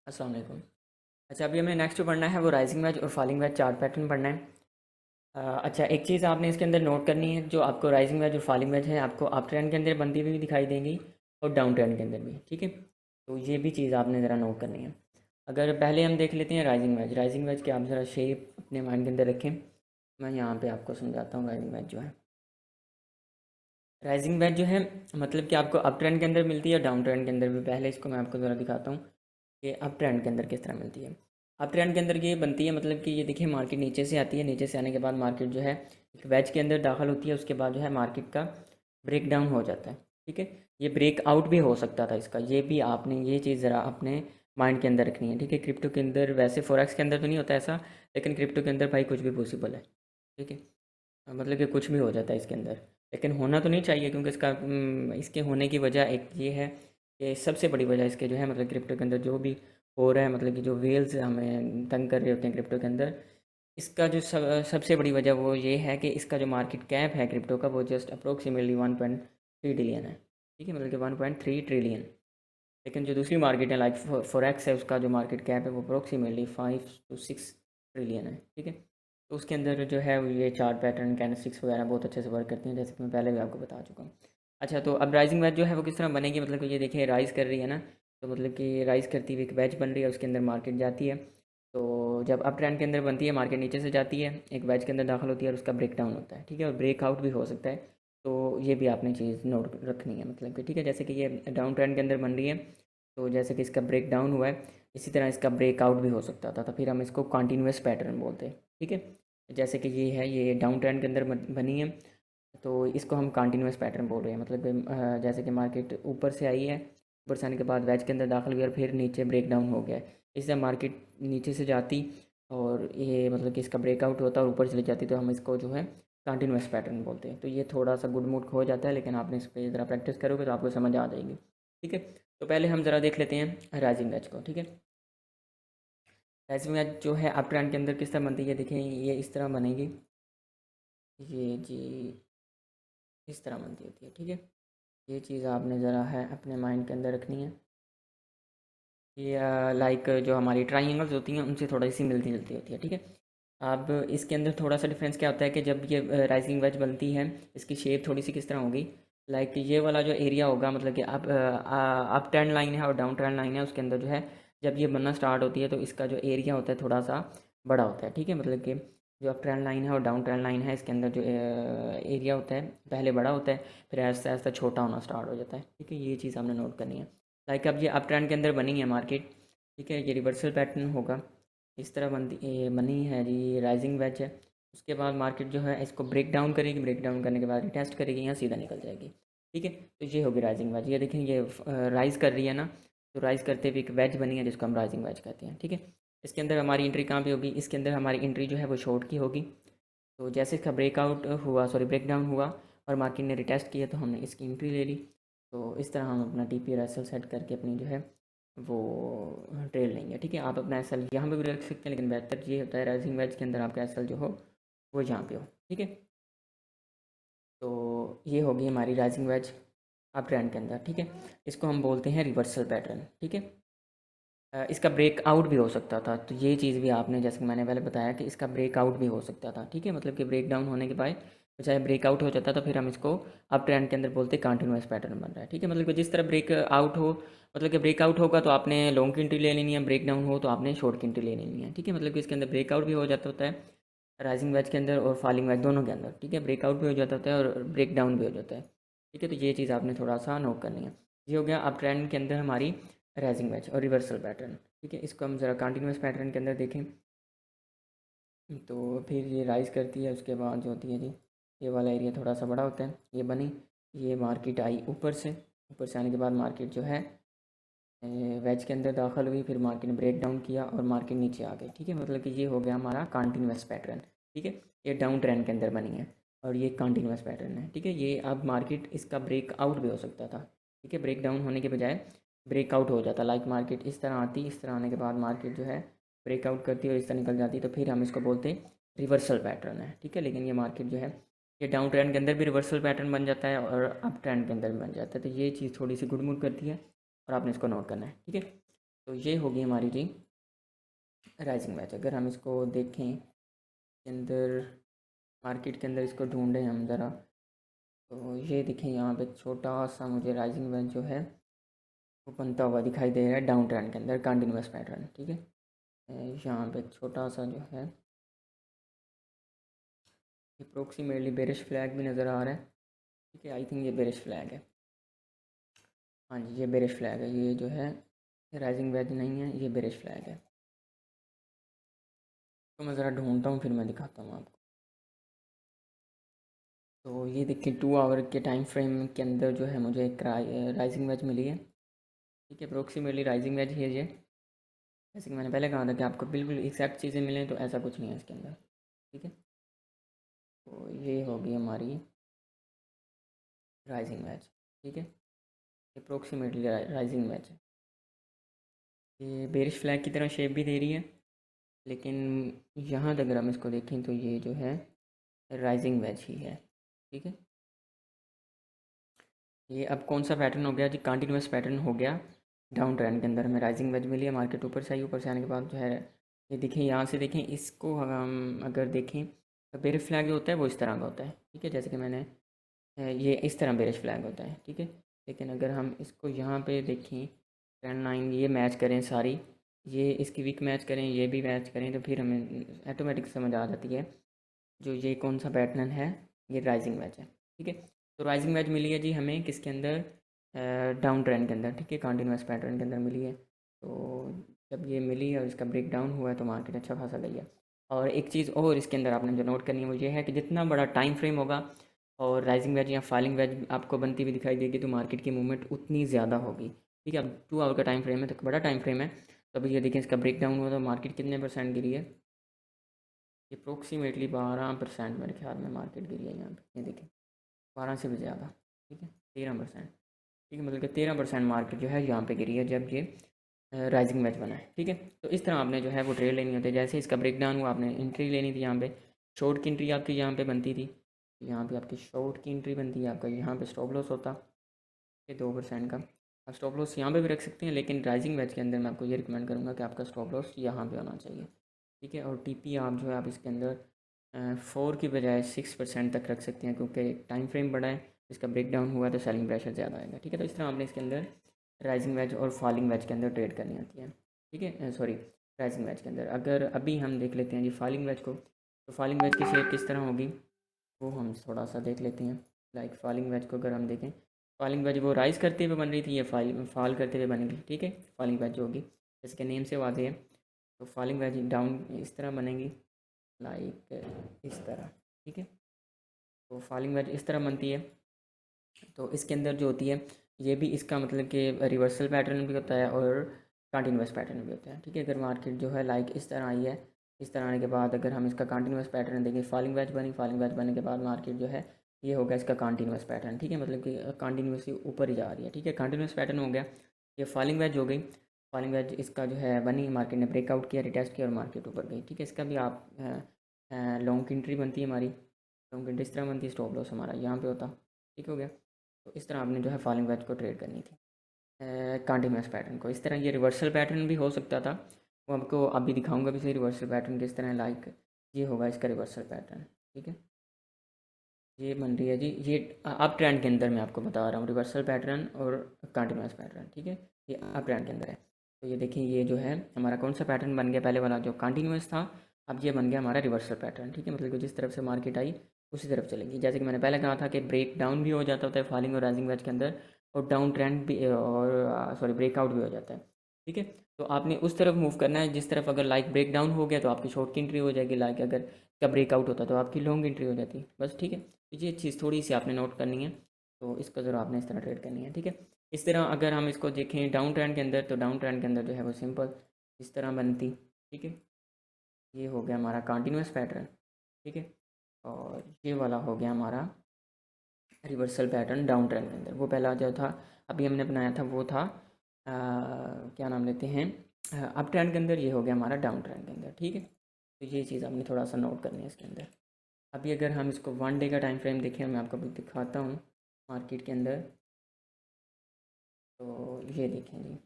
अस्सलाम वालेकुम। अच्छा, अभी हमें नेक्स्ट जो पढ़ना है वो राइजिंग वेज और फॉलिंग वेज चार्ट पैटर्न पढ़ना है। अच्छा, एक चीज़ आपने इसके अंदर नोट करनी है, जो आपको राइजिंग वेज और फॉलिंग वेज है आपको अप ट्रेंड के अंदर बनती हुई दिखाई देंगी और डाउन ट्रेंड के अंदर भी, ठीक है। तो ये भी चीज़ आपने ज़रा नोट करनी है। अगर पहले हम देख लेते हैं राइजिंग वेज के आप ज़रा शेप अपने माइंड के अंदर रखें। मैं यहाँ पे आपको समझाता हूँ राइजिंग वेज जो है। राइजिंग वेज जो है मतलब कि आपको अप ट्रेंड के अंदर मिलती है, डाउन ट्रेंड के अंदर भी। पहले इसको मैं आपको ज़रा दिखाता हूँ कि अप ट्रेंड के अंदर किस तरह मिलती है। अप ट्रेंड के अंदर ये बनती है मतलब कि ये देखिए, मार्केट नीचे से आती है, नीचे से आने के बाद मार्केट जो है एक वेज के अंदर दाखिल होती है, उसके बाद जो है मार्केट का ब्रेक डाउन हो जाता है, ठीक है। ये ब्रेक आउट भी हो सकता था इसका, ये भी आपने ये चीज़ ज़रा अपने माइंड के अंदर रखनी है, ठीक है। क्रिप्टो के अंदर, वैसे फॉरेक्स के अंदर तो नहीं होता ऐसा, लेकिन क्रिप्टो के अंदर भाई कुछ भी पॉसिबल है, ठीक है। मतलब कि कुछ भी हो जाता है इसके अंदर, लेकिन होना तो नहीं चाहिए, क्योंकि इसका इसके होने की वजह एक ये है कि सबसे बड़ी वजह इसके जो है मतलब क्रिप्टो के अंदर जो भी हो रहा है, मतलब कि जो वेल्स हमें तंग कर रहे होते हैं क्रिप्टो के अंदर, इसका जो सबसे बड़ी वजह वो ये है कि इसका जो मार्केट कैप है क्रिप्टो का वो जस्ट अप्रोक्सीमेटली 1.3 ट्रिलियन है, ठीक है, मतलब कि 1.3 ट्रिलियन। लेकिन जो दूसरी मार्केट है लाइक फॉरेक्स है, उसका जो मार्केट कैप है वो अप्रोक्सीमेटली 5 to 6 ट्रिलियन है, ठीक है। तो उसके अंदर जो है वो ये चार्ट पैटर्न कैंडलस्टिक्स वगैरह बहुत अच्छे से वर्क करती हैं, जैसे कि मैं पहले भी आपको बता चुका हूँ। अच्छा, तो अब राइजिंग वेज जो है वो किस तरह बनेगी, मतलब कि ये देखिए राइज़ कर रही है ना, तो मतलब कि राइज़ करती हुई एक वेज बन रही है, उसके अंदर मार्केट जाती है। तो जब अप ट्रेंड के अंदर बनती है, मार्केट नीचे से जाती है, एक वेज के अंदर दाखिल होती है और उसका ब्रेक डाउन होता है, ठीक है, और ब्रेकआउट भी हो सकता है। तो ये भी आपने चीज़ नोट रखनी है, मतलब कि ठीक है, जैसे कि ये डाउन ट्रेंड के अंदर बन रही है, तो जैसे कि इसका ब्रेक डाउन हुआ है, इसी तरह इसका ब्रेकआउट भी हो सकता था, तो फिर हम इसको कॉन्टीन्यूस पैटर्न बोलते हैं, ठीक है। जैसे कि ये है, ये डाउन ट्रेंड के अंदर बनी है, तो इसको हम कंटिन्यूस पैटर्न बोल रहे हैं, मतलब कि जैसे कि मार्केट ऊपर से आई है, ऊपर से आने के बाद वेज के अंदर दाखिल हुई और फिर नीचे ब्रेक डाउन हो गया है। इससे मार्केट नीचे से जाती और ये मतलब कि इसका ब्रेकआउट होता और ऊपर चली जाती, तो हम इसको जो है कंटिन्यूस पैटर्न बोलते हैं। तो ये थोड़ा सा गुड मूड हो जाता है, लेकिन आपने इस पर ज़रा प्रैक्टिस करोगे तो आपको समझ आ जाएगी, ठीक है। तो पहले हम ज़रा देख लेते हैं राइजिंग वेज को, ठीक है। राइजिंग वेज जो है अप ट्रेंड के अंदर किस तरह बनती है, देखें ये इस तरह बनेगी, ये जी इस तरह बनती होती है, ठीक है। ये चीज़ आपने ज़रा है अपने माइंड के अंदर रखनी है। ये लाइक जो हमारी ट्राइंगल्स होती हैं उनसे थोड़ी सी मिलती जुलती होती है, ठीक है। अब इसके अंदर थोड़ा सा डिफरेंस क्या होता है कि जब ये राइजिंग वेज बनती है, इसकी शेप थोड़ी सी किस तरह होगी, लाइक ये वाला जो एरिया होगा, मतलब कि अप ट्रेंड लाइन है और डाउन ट्रेंड लाइन है, उसके अंदर जो है जब ये बनना स्टार्ट होती है तो इसका जो एरिया होता है थोड़ा सा बड़ा होता है, ठीक है। मतलब कि जो अप ट्रेंड लाइन है और डाउन ट्रेंड लाइन है, इसके अंदर जो एरिया होता है पहले बड़ा होता है, फिर ऐसा ऐसा छोटा होना स्टार्ट हो जाता है, ठीक है। ये चीज़ आपने नोट करनी है। लाइक अब ये अप ट्रेंड के अंदर बनी है मार्केट, ठीक है, ये रिवर्सल पैटर्न होगा, इस तरह बनती ये बनी है जी, राइजिंग वेज है। उसके बाद मार्केट जो है इसको ब्रेक डाउन करेगी, ब्रेक डाउन करने के बाद रिटेस्ट करेगी, यहाँ सीधा निकल जाएगी, ठीक है। तो ये होगी राइजिंग वेज। ये देखें ये राइज़ कर रही है ना, तो राइज़ करते हुए एक वेज बनी है जिसको हम राइजिंग वेज कहते हैं, ठीक है। इसके अंदर हमारी एंट्री कहाँ पे होगी, इसके अंदर हमारी एंट्री जो है वो शॉर्ट की होगी। तो जैसे इसका ब्रेकआउट हुआ, सॉरी ब्रेक डाउन हुआ और मार्केट ने रिटेस्ट किया, तो हमने इसकी एंट्री ले ली। तो इस तरह हम अपना टी पी और एस एल सेट करके अपनी जो है वो ट्रेड लेंगे, ठीक है। आप अपना एस एल यहाँ पर भी रख सकते हैं, लेकिन बेहतर ये होता है राइजिंग वेज के अंदर आपका एस एल जो हो वो यहाँ पे हो, ठीक है। तो ये होगी हमारी राइजिंग वेज अप ट्रेंड के अंदर, ठीक है। इसको हम बोलते हैं रिवर्सल पैटर्न, ठीक है। इसका ब्रेकआउट भी हो सकता था, तो ये चीज़ भी आपने, जैसे कि मैंने पहले बताया कि इसका ब्रेकआउट भी हो सकता था, ठीक है। मतलब कि ब्रेक डाउन होने के बाद चाहे ब्रेकआउट हो जाता तो फिर हम इसको अप ट्रेंड के अंदर बोलते कंटिन्यूस पैटर्न बन रहा है, ठीक है। मतलब कि जिस तरह ब्रेकआउट हो, मतलब कि ब्रेकआउट होगा तो आपने लॉन्ग की एंट्री ले लेनी है, ब्रेक डाउन हो तो आपने शॉर्ट की एंट्री ले लेनी है, ठीक है। मतलब कि इसके अंदर ब्रेकआउट भी हो जाता होता है राइजिंग वेज के अंदर और फॉलिंग वेज दोनों के अंदर, ठीक है। ब्रेकआउट भी हो जाता होता है और ब्रेक डाउन भी हो जाता है, ठीक है। तो ये चीज़ आपने थोड़ा सा नोट करनी है। ये हो गया अप ट्रेंड के अंदर हमारी राइजिंग वेज और रिवर्सल पैटर्न, ठीक है। इसको हम ज़रा कंटिन्यूस पैटर्न के अंदर देखें, तो फिर ये राइज़ करती है, उसके बाद जो होती है जी, ये वाला एरिया थोड़ा सा बड़ा होता है, ये बनी, ये मार्केट आई ऊपर से आने के बाद मार्केट जो है वेज के अंदर दाखिल हुई, फिर मार्केट ने ब्रेक डाउन किया और मार्केट नीचे आ गई, ठीक है। मतलब कि ये हो गया हमारा कंटिन्यूस पैटर्न, ठीक है। ये डाउन ट्रेंड के अंदर बनी है और ये कंटिन्यूस पैटर्न है, ठीक है। ये अब मार्केट इसका ब्रेकआउट भी हो सकता था, ठीक है। ब्रेक डाउन होने के बजाय ब्रेकआउट हो जाता, लाइक मार्केट इस तरह आती, इस तरह आने के बाद मार्केट जो है ब्रेकआउट करती है और इस तरह निकल जाती, तो फिर हम इसको बोलते हैं रिवर्सल पैटर्न है, ठीक है। लेकिन ये मार्केट जो है ये डाउन ट्रेंड के अंदर भी रिवर्सल पैटर्न बन जाता है और अप ट्रेंड के अंदर भी बन जाता है, तो ये चीज़ थोड़ी सी गुड मूव करती है और आपने इसको नोट करना है, ठीक है। तो ये होगी हमारी जी राइजिंग वेज। अगर हम इसको देखें के अंदर, मार्केट के अंदर इसको ढूंढें हम ज़रा, तो ये देखें यहाँ पे छोटा सा मुझे राइजिंग वेज जो है वो बनता हुआ दिखाई दे रहा है डाउन ट्रेंड के अंदर, कंटिन्यूस पैटर्न। ठीक है, यहाँ पे छोटा सा जो है अप्रोक्सीमेटली बेरिश फ्लैग भी नज़र आ रहा है। ठीक है, आई थिंक ये बेरिश फ्लैग है। हाँ जी, ये बेरिश फ्लैग है, ये जो है राइजिंग वेज नहीं है, ये बेरिश फ्लैग है। तो मैं ज़रा ढूंढता हूँ फिर मैं दिखाता हूँ आपको। तो ये देखिए 2 आवर के टाइम फ्रेम के अंदर जो है मुझे एक राइजिंग वेज मिली है। ठीक है, अप्रोक्सीमेटली राइजिंग वेज है ये। जैसे कि मैंने पहले कहा था कि आपको बिल्कुल एग्जैक्ट चीज़ें मिलें, तो ऐसा कुछ नहीं है इसके अंदर। ठीक है, तो ये होगी हमारी राइजिंग वेज। ठीक है, अप्रोक्सीमेटली राइजिंग वेज है। ये बेरिश फ्लैग की तरह शेप भी दे रही है, लेकिन यहाँ तक अगर हम इसको देखें तो ये जो है राइजिंग वेज ही है। ठीक है, ये अब कौन सा पैटर्न हो गया जी, कंटिन्यूस पैटर्न हो गया। डाउन ट्रेंड के अंदर हमें राइजिंग वेज मिली है, मार्केट ऊपर से आई, ऊपर से आने के बाद जो है ये देखें, यहाँ से देखें इसको हम अगर देखें तो बेरिश फ्लैग जो होता है वो इस तरह का होता है। ठीक है, जैसे कि मैंने ये इस तरह बेरिश फ्लैग होता है। ठीक है, लेकिन अगर हम इसको यहाँ पे देखें, ट्रेंड लाइन ये मैच करें सारी, ये इसकी वीक मैच करें, ये भी मैच करें, तो फिर हमें ऑटोमेटिक समझ आ जाती है जो ये कौन सा पैटर्न है, ये राइजिंग वेज है। ठीक है, तो राइजिंग वेज मिली है जी हमें किसके अंदर, डाउन ट्रेंड के अंदर। ठीक है, कंटिन्यूस पैटर्न के अंदर मिली है। तो जब ये मिली और इसका ब्रेक डाउन हुआ है तो मार्केट अच्छा खासा गई है। और एक चीज़ और इसके अंदर आपने जो नोट करनी है वो ये है कि जितना बड़ा टाइम फ्रेम होगा और राइजिंग वेज या फॉलिंग वेज आपको बनती हुई दिखाई देगी, तो मार्केट की मूवमेंट उतनी ज़्यादा होगी। ठीक है, अब 2 आवर का टाइम फ्रेम है तो बड़ा टाइम फ्रेम है। तो अभी ये देखें इसका ब्रेक डाउन हुआ तो मार्केट कितने परसेंट गिरी है, अप्रोक्सीमेटली 12% मेरे ख्याल में मार्केट गिरी है यहाँ पे। ये देखें 12 से भी ज़्यादा। ठीक है, 13%। ठीक है, मतलब कि 13% मार्केट जो है यहाँ पे गिरी है जब ये राइजिंग वेज बना है। ठीक है, तो इस तरह आपने जो है वो ट्रेड लेनी होती है। जैसे इसका ब्रेक डाउन हुआ आपने एंट्री लेनी थी, यहाँ पे शॉर्ट की एंट्री आपकी यहाँ पे बनती थी, यहाँ पे आपकी शॉर्ट की एंट्री बनती है, आपका यहाँ पे स्टॉप लॉस होता है 2% का। आप स्टॉप लॉस यहाँ पे भी रख सकते हैं, लेकिन राइजिंग वेज के अंदर मैं आपको ये रिकमेंड करूँगा कि आपका स्टॉप लॉस यहाँ पे होना चाहिए। ठीक है, और टीपी आप जो है आप इसके अंदर 4 की बजाय 6% तक रख सकते हैं, क्योंकि टाइम फ्रेम बड़ा है, इसका ब्रेक डाउन हुआ तो सेलिंग प्रेशर ज़्यादा आएगा। ठीक है, तो इस तरह आपने इसके अंदर राइजिंग वेज और फॉलिंग वेज के अंदर ट्रेड करनी आती है। ठीक है, सॉरी, राइजिंग वेज के अंदर अगर अभी हम देख लेते हैं जी फॉलिंग वेज को, तो फॉलिंग वेज की शेप किस तरह होगी वो हम थोड़ा सा देख लेते हैं। लाइक फॉलिंग वेज को अगर हम देखें, फॉलिंग वेज वो राइज़ करते हुए बन रही थी, ये फॉल करते हुए बनेगी। ठीक है, फॉलिंग वेज होगी, जैसे कि नेम से वाजे है। तो फॉलिंग वेज डाउन इस तरह बनेगी, लाइक इस तरह। ठीक है, तो फॉलिंग वेज इस तरह बनती है। तो इसके अंदर जो होती है ये भी इसका मतलब कि रिवर्सल पैटर्न भी होता है और कंटिन्यूस पैटर्न भी होता है। ठीक है, अगर मार्केट जो है लाइक इस तरह आई है, इस तरह आने के बाद अगर हम इसका कंटिन्यूस पैटर्न देखें, फॉलिंग वेज बनी, फॉलिंग वेज बनने के बाद मार्केट जो है ये होगा इसका कंटिन्यूस पैटर्न। ठीक है, मतलब कि कंटिन्यूसली ऊपर ही जा रही है। ठीक है, कंटिन्यूस पैटर्न हो गया, ये फॉलिंग वेज हो गई। फॉलिंग वेज इसका जो है बनी, मार्केट ने ब्रेकआउट किया, रिटेस्ट किया और मार्केट ऊपर गई। ठीक है, इसका भी आप लॉन्ग की एंट्री बनती है हमारी, लॉन्ग एंट्री इस तरह बनती है, स्टॉप लॉस हमारा यहाँ पे होता। ठीक हो गया, तो इस तरह आपने जो है फॉलिंग वेज को ट्रेड करनी थी। कंटिन्यूस पैटर्न को इस तरह, ये रिवर्सल पैटर्न भी हो सकता था, वो आपको अभी दिखाऊंगा भी सही रिवर्सल पैटर्न किस तरह, लाइक ये होगा इसका रिवर्सल पैटर्न। ठीक है, ये बन रही है जी, ये अप ट्रेंड के अंदर मैं आपको बता रहा हूँ रिवर्सल पैटर्न और कंटिन्यूस पैटर्न। ठीक है, ये अप ट्रेंड के अंदर है। तो ये देखिए ये जो है हमारा कौन सा पैटर्न बन गया, पहले वाला जो कंटिन्यूस था, अब ये बन गया हमारा रिवर्सल पैटर्न। ठीक है, मतलब कि जिस तरफ से मार्केट आई उसी तरफ चलेगी। जैसे कि मैंने पहले कहा था कि ब्रेक डाउन भी हो जाता होता है फॉलिंग और राइजिंग वेज के अंदर, और डाउन ट्रेंड भी और सॉरी ब्रेकआउट भी हो जाता है। ठीक है, तो आपने उस तरफ मूव करना है जिस तरफ, अगर लाइक ब्रेक डाउन हो गया तो आपकी शॉर्ट की एंट्री हो जाएगी, लाइक अगर का ब्रेकआउट होता तो आपकी लॉन्ग एंट्री हो जाती बस। ठीक है, तो ये चीज़ थोड़ी सी आपने नोट करनी है, तो इसको ज़रा आपने इस तरह ट्रेड करनी है। ठीक है, इस तरह अगर हम इसको देखें डाउन ट्रेंड के अंदर, तो डाउन ट्रेंड के अंदर जो है वो सिंपल इस तरह बनती। ठीक है, ये हो गया हमारा कंटिन्यूस पैटर्न। ठीक है, और ये वाला हो गया हमारा रिवर्सल पैटर्न डाउन ट्रेंड के अंदर। वो पहला जो था अभी हमने बनाया था वो था क्या नाम लेते हैं अप ट्रेंड के अंदर, ये हो गया हमारा डाउन ट्रेंड के अंदर। ठीक है, तो ये चीज़ आपने थोड़ा सा नोट करनी है इसके अंदर। अभी अगर हम इसको 1 डे का टाइम फ्रेम देखें, मैं आपको अभी दिखाता हूँ मार्केट के अंदर। तो ये देखें जी,